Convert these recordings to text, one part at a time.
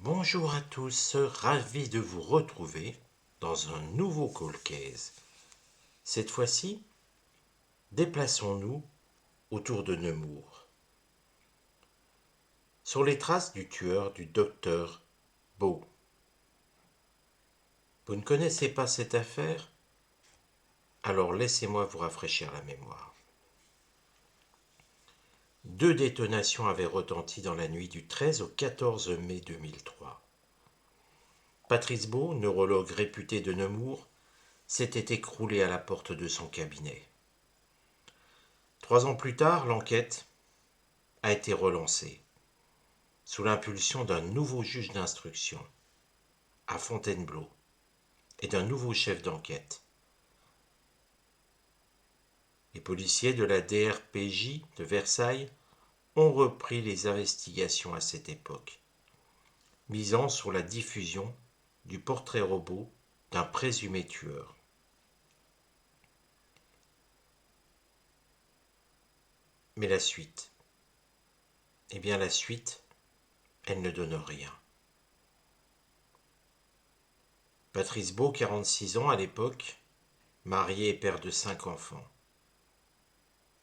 Bonjour à tous, ravi de vous retrouver dans un nouveau Cold Case. Cette fois-ci, déplaçons-nous autour de Nemours. Sur les traces du tueur du docteur Beau. Vous ne connaissez pas cette affaire? Alors laissez-moi vous rafraîchir la mémoire. 2 détonations avaient retenti dans la nuit du 13 au 14 mai 2003. Patrice Beau, neurologue réputé de Nemours, s'était écroulé à la porte de son cabinet. 3 ans plus tard, l'enquête a été relancée, sous l'impulsion d'un nouveau juge d'instruction, à Fontainebleau, et d'un nouveau chef d'enquête. Les policiers de la DRPJ de Versailles ont repris les investigations à cette époque, misant sur la diffusion du portrait robot d'un présumé tueur. Mais la suite, la suite, elle ne donne rien. Patrice Beau, 46 ans à l'époque, marié et père de 5 enfants,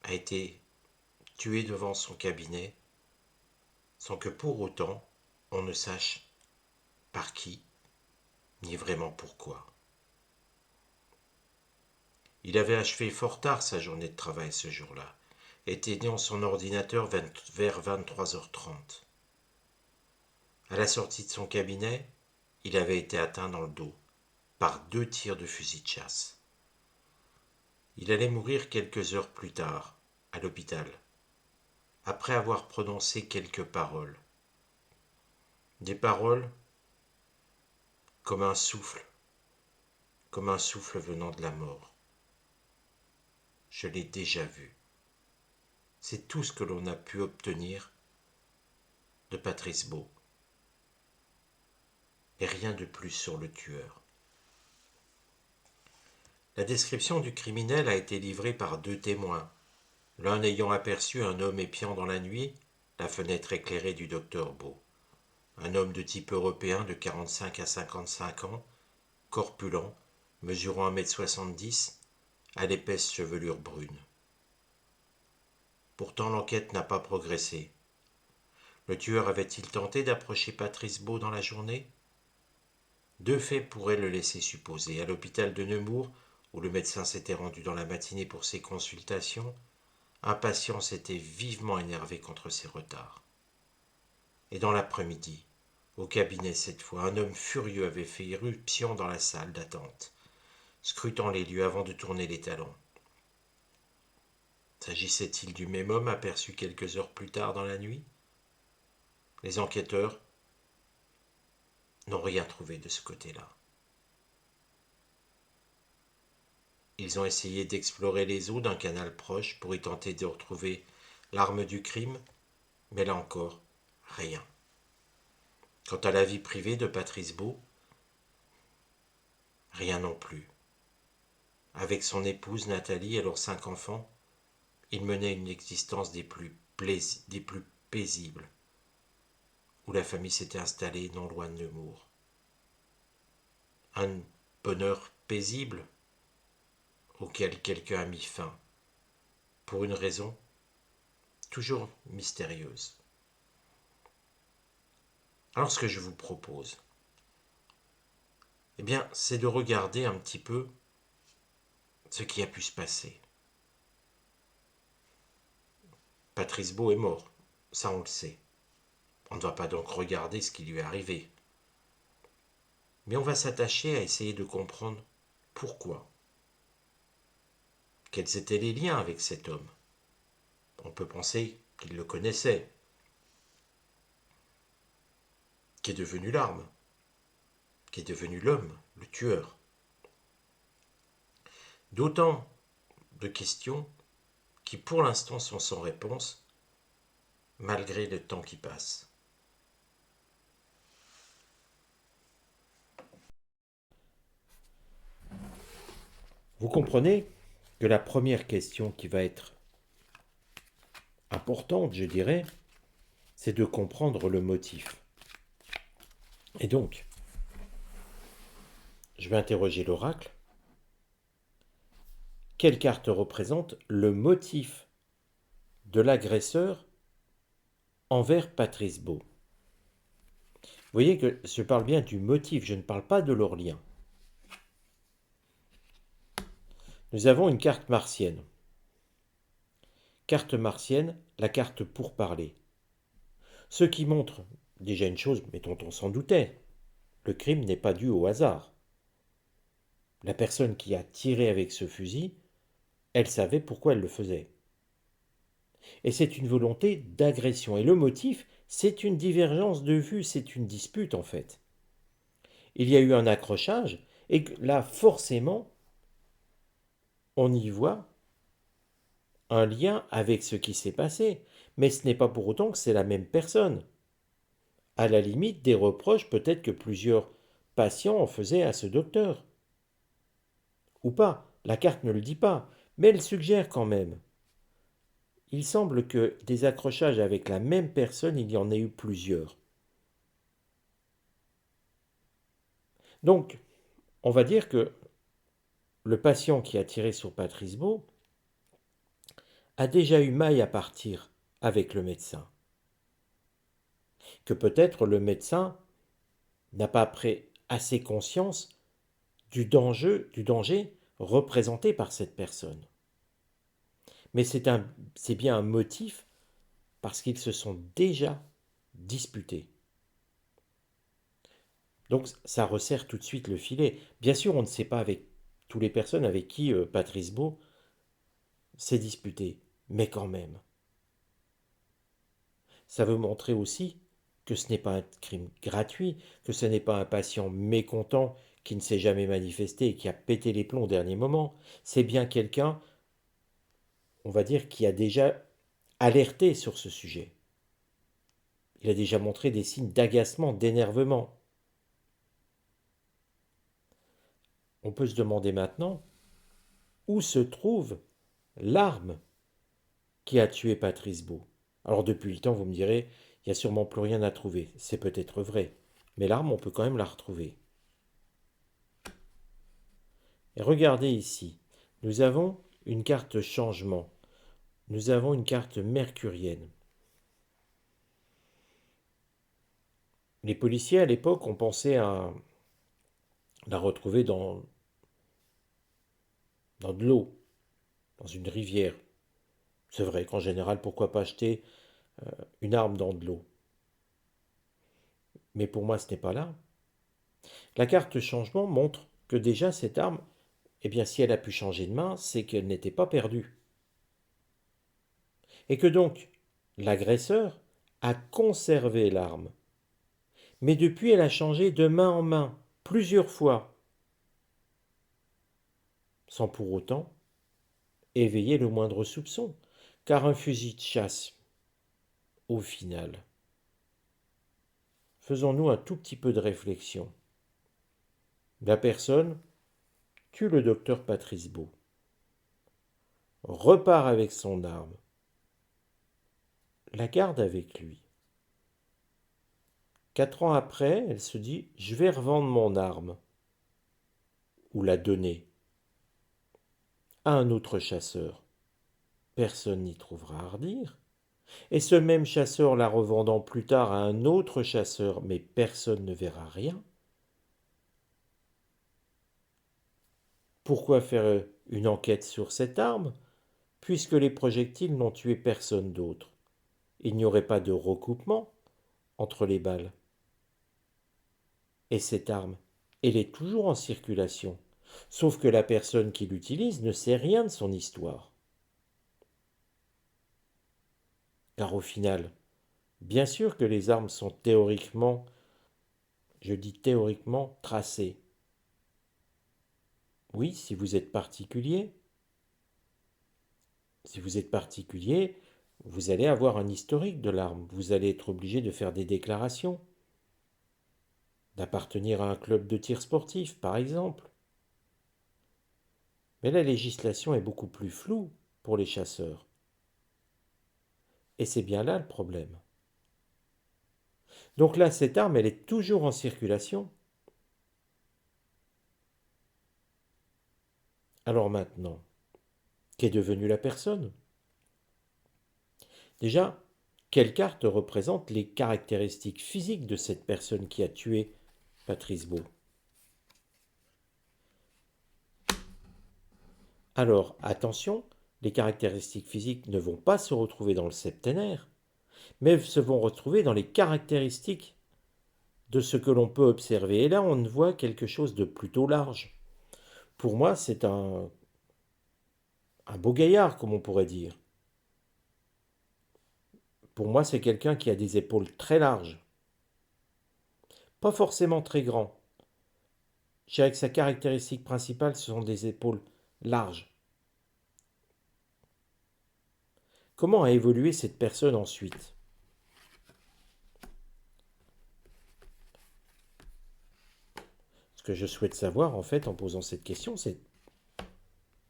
a été tué devant son cabinet sans que pour autant on ne sache par qui ni vraiment pourquoi. Il avait achevé fort tard sa journée de travail ce jour-là, éteignant son ordinateur vers 23h30. À la sortie de son cabinet, il avait été atteint dans le dos par 2 tirs de fusil de chasse. Il allait mourir quelques heures plus tard, à l'hôpital, après avoir prononcé quelques paroles. Des paroles comme un souffle venant de la mort. Je l'ai déjà vu. C'est tout ce que l'on a pu obtenir de Patrice Beau. Et rien de plus sur le tueur. La description du criminel a été livrée par 2 témoins, l'un ayant aperçu un homme épiant dans la nuit la fenêtre éclairée du docteur Beau. Un homme de type européen de 45 à 55 ans, corpulent, mesurant 1m70, à l'épaisse chevelure brune. Pourtant l'enquête n'a pas progressé. Le tueur avait-il tenté d'approcher Patrice Beau dans la journée? 2 faits pourraient le laisser supposer. À l'hôpital de Nemours, où le médecin s'était rendu dans la matinée pour ses consultations, un patient s'était vivement énervé contre ses retards. Et dans l'après-midi, au cabinet cette fois, un homme furieux avait fait irruption dans la salle d'attente, scrutant les lieux avant de tourner les talons. S'agissait-il du même homme aperçu quelques heures plus tard dans la nuit? Les enquêteurs n'ont rien trouvé de ce côté-là. Ils ont essayé d'explorer les eaux d'un canal proche pour y tenter de retrouver l'arme du crime, mais là encore, rien. Quant à la vie privée de Patrice Beau, rien non plus. Avec son épouse Nathalie et leurs 5 enfants, il menait une existence des plus paisibles, où la famille s'était installée non loin de Nemours. Un bonheur paisible auquel quelqu'un a mis fin, pour une raison toujours mystérieuse. Alors ce que je vous propose, c'est de regarder un petit peu ce qui a pu se passer. Patrice Beau est mort, ça on le sait. On ne va pas donc regarder ce qui lui est arrivé. Mais on va s'attacher à essayer de comprendre pourquoi. Quels étaient les liens avec cet homme? On peut penser qu'il le connaissait. Qu'est devenu l'arme? Qu'est devenu l'homme, le tueur? D'autant de questions qui pour l'instant sont sans réponse, malgré le temps qui passe. Vous comprenez que la première question qui va être importante, je dirais, c'est de comprendre le motif. Et donc, je vais interroger l'oracle. Quelle carte représente le motif de l'agresseur envers Patrice Beau? Vous voyez que je parle bien du motif, je ne parle pas de leur lien. Nous avons une carte martienne. Carte martienne, la carte pour parler. Ce qui montre déjà une chose, mais dont on s'en doutait. Le crime n'est pas dû au hasard. La personne qui a tiré avec ce fusil, elle savait pourquoi elle le faisait. Et c'est une volonté d'agression. Et le motif, c'est une divergence de vue, c'est une dispute en fait. Il y a eu un accrochage, et là, forcément, on y voit un lien avec ce qui s'est passé. Mais ce n'est pas pour autant que c'est la même personne. À la limite, des reproches peut-être que plusieurs patients en faisaient à ce docteur. Ou pas, la carte ne le dit pas, mais elle suggère quand même. Il semble que des accrochages avec la même personne, il y en ait eu plusieurs. Donc, on va dire que le patient qui a tiré sur Patrice Beau a déjà eu maille à partir avec le médecin. Que peut-être le médecin n'a pas pris assez conscience du danger représenté par cette personne. Mais c'est bien un motif parce qu'ils se sont déjà disputés. Donc ça resserre tout de suite le filet. Bien sûr, on ne sait pas avec toutes les personnes avec qui Patrice Beau s'est disputé, mais quand même. Ça veut montrer aussi que ce n'est pas un crime gratuit, que ce n'est pas un patient mécontent qui ne s'est jamais manifesté et qui a pété les plombs au dernier moment. C'est bien quelqu'un, on va dire, qui a déjà alerté sur ce sujet. Il a déjà montré des signes d'agacement, d'énervement. On peut se demander maintenant où se trouve l'arme qui a tué Patrice Beau. Alors depuis le temps, vous me direz, il n'y a sûrement plus rien à trouver. C'est peut-être vrai. Mais l'arme, on peut quand même la retrouver. Et regardez ici. Nous avons une carte changement. Nous avons une carte mercurienne. Les policiers à l'époque ont pensé à la retrouver dans de l'eau, dans une rivière. C'est vrai qu'en général, pourquoi pas acheter une arme dans de l'eau? Mais pour moi, ce n'est pas là. La carte changement montre que déjà cette arme, eh bien si elle a pu changer de main, c'est qu'elle n'était pas perdue. Et que donc l'agresseur a conservé l'arme. Mais depuis, elle a changé de main en main, plusieurs fois, sans pour autant éveiller le moindre soupçon. Car un fusil de chasse, au final, faisons-nous un tout petit peu de réflexion. La personne tue le docteur Patrice Beau, repart avec son arme, la garde avec lui. 4 ans après, elle se dit, je vais revendre mon arme, ou la donner à un autre chasseur. Personne n'y trouvera à redire. Et ce même chasseur la revendant plus tard à un autre chasseur, mais personne ne verra rien. Pourquoi faire une enquête sur cette arme, puisque les projectiles n'ont tué personne d'autre? Il n'y aurait pas de recoupement entre les balles. Et cette arme, elle est toujours en circulation, sauf que la personne qui l'utilise ne sait rien de son histoire. Car au final, bien sûr que les armes sont théoriquement, je dis théoriquement, tracées. Oui, si vous êtes particulier. Si vous êtes particulier, vous allez avoir un historique de l'arme. Vous allez être obligé de faire des déclarations, d'appartenir à un club de tir sportif, par exemple. Mais la législation est beaucoup plus floue pour les chasseurs. Et c'est bien là le problème. Donc là, cette arme, elle est toujours en circulation. Alors maintenant, qu'est devenue la personne? Déjà, quelle carte représente les caractéristiques physiques de cette personne qui a tué Patrice Beau? Alors, attention, les caractéristiques physiques ne vont pas se retrouver dans le septénaire, mais se vont retrouver dans les caractéristiques de ce que l'on peut observer. Et là, on voit quelque chose de plutôt large. Pour moi, c'est un beau gaillard, comme on pourrait dire. Pour moi, c'est quelqu'un qui a des épaules très larges. Pas forcément très grands. Je dirais que sa caractéristique principale, ce sont des épaules larges. Comment a évolué cette personne ensuite? Ce que je souhaite savoir, en fait, en posant cette question, c'est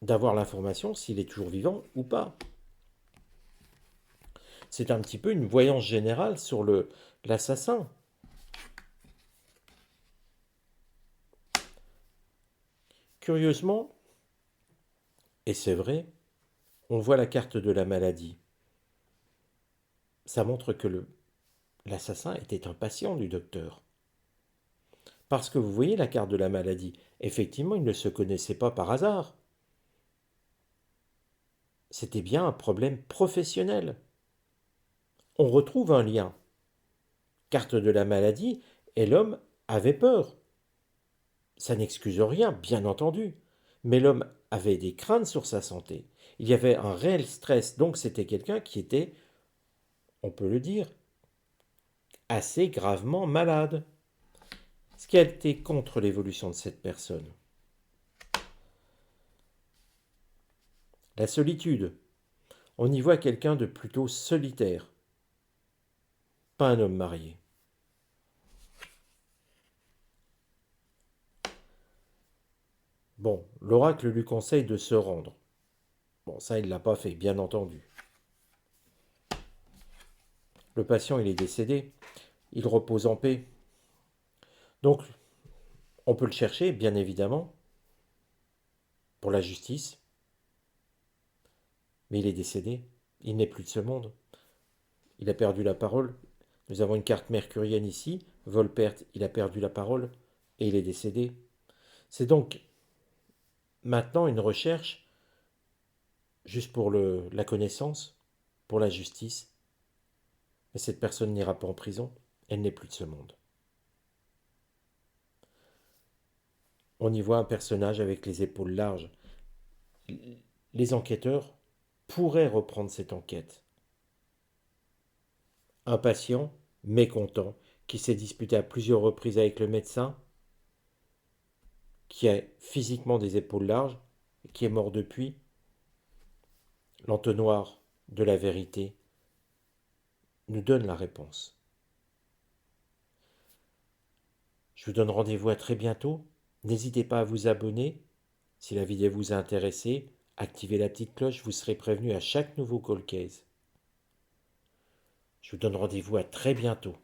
d'avoir l'information s'il est toujours vivant ou pas. C'est un petit peu une voyance générale sur l'assassin. Curieusement, et c'est vrai, on voit la carte de la maladie. Ça montre que l'assassin était un patient du docteur. Parce que vous voyez la carte de la maladie, effectivement, il ne se connaissait pas par hasard. C'était bien un problème professionnel. On retrouve un lien. Carte de la maladie, et l'homme avait peur. Ça n'excuse rien, bien entendu, mais l'homme avait des craintes sur sa santé. Il y avait un réel stress, donc c'était quelqu'un qui était, on peut le dire, assez gravement malade. Ce qui a été contre l'évolution de cette personne. La solitude. On y voit quelqu'un de plutôt solitaire, pas un homme marié. Bon, l'oracle lui conseille de se rendre. Bon, ça, il ne l'a pas fait, bien entendu. Le patient, il est décédé. Il repose en paix. Donc, on peut le chercher, bien évidemment, pour la justice. Mais il est décédé. Il n'est plus de ce monde. Il a perdu la parole. Nous avons une carte mercurienne ici. Volperte, il a perdu la parole et il est décédé. C'est donc maintenant une recherche juste pour la connaissance, pour la justice. Mais cette personne n'ira pas en prison. Elle n'est plus de ce monde. On y voit un personnage avec les épaules larges. Les enquêteurs pourraient reprendre cette enquête. Un patient, mécontent, qui s'est disputé à plusieurs reprises avec le médecin, qui a physiquement des épaules larges, et qui est mort depuis. L'entonnoir de la vérité nous donne la réponse. Je vous donne rendez-vous à très bientôt. N'hésitez pas à vous abonner. Si la vidéo vous a intéressé, activez la petite cloche, vous serez prévenu à chaque nouveau call case. Je vous donne rendez-vous à très bientôt.